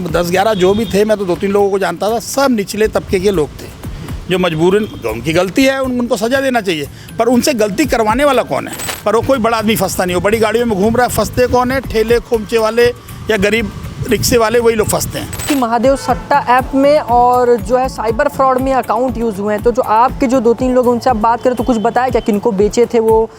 10-11 जो भी थे, मैं तो 2-3 लोगों को जानता था, सब निचले तबके के लोग थे जो मजबूरन, उनकी गलती है, उनको सज़ा देना चाहिए, पर उनसे गलती करवाने वाला कौन है? पर वो कोई बड़ा आदमी फंसता नहीं, वो बड़ी गाड़ियों में घूम रहा है, फंसते कौन है? ठेले खोमचे वाले या गरीब रिक्शे वाले, वही लोग फंसते हैं। कि महादेव सट्टा ऐप में और जो है साइबर फ्रॉड में अकाउंट यूज़ हुए हैं, तो जो आपके जो 2-3 लोग उनसे आप बात करें तो कुछ बताया क्या, किनको बेचे थे वो?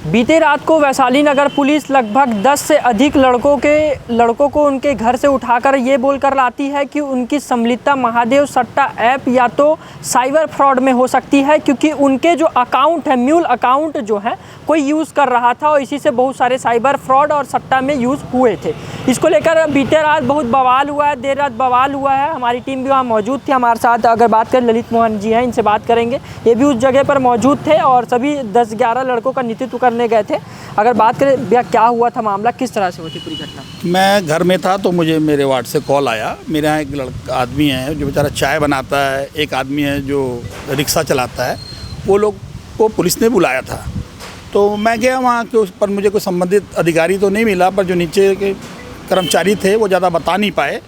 बीते रात को वैशाली नगर पुलिस लगभग 10 से अधिक लड़कों को उनके घर से उठाकर ये बोलकर लाती है कि उनकी सम्मिलितता महादेव सट्टा ऐप या तो साइबर फ्रॉड में हो सकती है, क्योंकि उनके जो अकाउंट है, म्यूल अकाउंट जो है कोई यूज़ कर रहा था और इसी से बहुत सारे साइबर फ्रॉड और सट्टा में यूज़ हुए थे। इसको लेकर बीते रात बहुत बवाल हुआ है, देर रात बवाल हुआ है। हमारी टीम भी वहाँ मौजूद थी। हमारे साथ अगर बात करें ललित मोहन जी हैं, इनसे बात करेंगे, ये भी उस जगह पर मौजूद थे और सभी 10-11 लड़कों का नेतृत्व करने गए थे। अगर बात करें भैया, क्या हुआ था, मामला किस तरह से हुई थी पूरी घटना? मैं घर में था तो मुझे मेरे वार्ड से कॉल आया। मेरे यहाँ एक आदमी है जो बेचारा चाय बनाता है, एक आदमी है जो रिक्शा चलाता है, वो लोग को पुलिस ने बुलाया था। तो मैं गया वहाँ के उस पर, मुझे कोई संबंधित अधिकारी तो नहीं मिला, पर जो नीचे के कर्मचारी थे वो ज़्यादा बता नहीं पाए।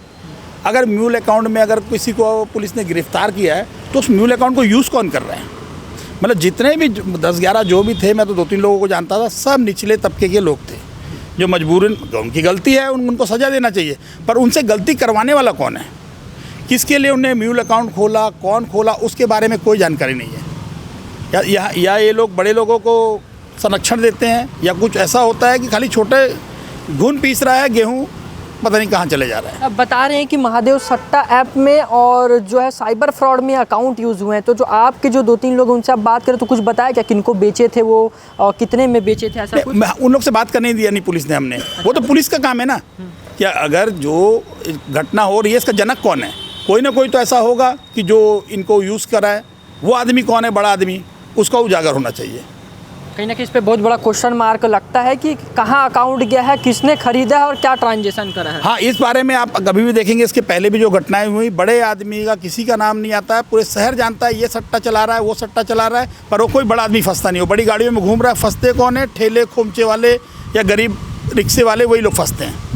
अगर म्यूल अकाउंट में अगर किसी को पुलिस ने गिरफ्तार किया है तो उस म्यूल अकाउंट को यूज़ कौन कर रहे हैं? मतलब जितने भी 10-11 जो भी थे, मैं तो 2-3 लोगों को जानता था, सब निचले तबके के लोग थे जो मजबूरन, उनकी गलती है, उनको सज़ा देना चाहिए, पर उनसे गलती करवाने वाला कौन है? किसके लिए उन्हें म्यूल अकाउंट खोला, कौन खोला, उसके बारे में कोई जानकारी नहीं है। या ये लोग बड़े लोगों को संरक्षण देते हैं, या कुछ ऐसा होता है कि खाली छोटे घुन पीस रहा है, गेहूँ पता नहीं कहाँ चले जा रहा है। अब बता रहे हैं कि महादेव सट्टा ऐप में और जो है साइबर फ्रॉड में अकाउंट यूज़ हुए हैं, तो जो आपके जो 2-3 लोग उनसे आप बात करें तो कुछ बताया क्या, किनको बेचे थे वो और कितने में बेचे थे, ऐसा कुछ? उन लोग से बात करने दिया नहीं पुलिस ने, हमने। वो तो पुलिस का काम है ना। क्या अगर जो घटना हो रही है इसका जनक कौन है? कोई ना कोई तो ऐसा होगा कि जो इनको यूज़ करा है। वो आदमी कौन है? बड़ा आदमी, उसका उजागर होना चाहिए। कहीं ना कहीं इस पे बहुत बड़ा क्वेश्चन मार्क लगता है कि कहाँ अकाउंट गया है, किसने खरीदा है और क्या ट्रांजेक्शन करा है। हाँ, इस बारे में आप कभी भी देखेंगे, इसके पहले भी जो घटनाएं हुई, बड़े आदमी का किसी का नाम नहीं आता है, पूरे शहर जानता है ये सट्टा चला रहा है, वो सट्टा चला रहा है, पर वो कोई बड़ा आदमी फंसता नहीं। वो बड़ी गाड़ियों में घूम रहा है, फंसते कौन है? ठेले खोमचे वाले या गरीब रिक्शे वाले, वही लोग फंसते हैं।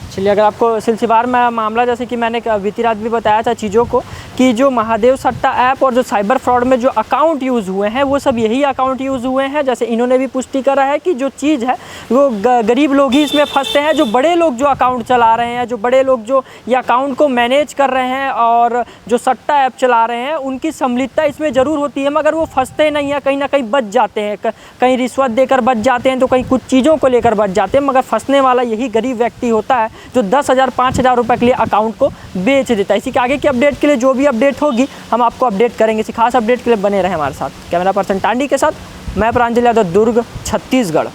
चलिए, अगर आपको सिलसिलेवार में मामला, जैसे कि मैंने बीती रात भी बताया था चीज़ों को, कि जो महादेव सट्टा ऐप और जो साइबर फ्रॉड में जो अकाउंट यूज़ हुए हैं वो सब यही अकाउंट यूज़ हुए हैं। जैसे इन्होंने भी पुष्टि करा है कि जो चीज़ है वो गरीब लोग ही इसमें फंसते हैं। जो बड़े लोग जो अकाउंट चला रहे हैं, जो बड़े लोग जो ये अकाउंट को मैनेज कर रहे हैं और जो सट्टा ऐप चला रहे हैं, उनकी सम्मिलितता इसमें ज़रूर होती है, मगर वो फंसते नहीं हैं, कहीं ना कहीं बच जाते हैं। कहीं रिश्वत देकर बच जाते हैं, तो कहीं कुछ चीज़ों को लेकर बच जाते हैं, मगर फंसने वाला यही गरीब व्यक्ति होता है जो 10,000 5,000 रुपये के लिए अकाउंट को बेच देता है। इसी के आगे की अपडेट के लिए जो भी अपडेट होगी हम आपको अपडेट करेंगे। इसी खास अपडेट के लिए बने रहे हमारे साथ। कैमरा पर्सन टांडी के साथ मैं प्रांजल यादव, दुर्ग, छत्तीसगढ़।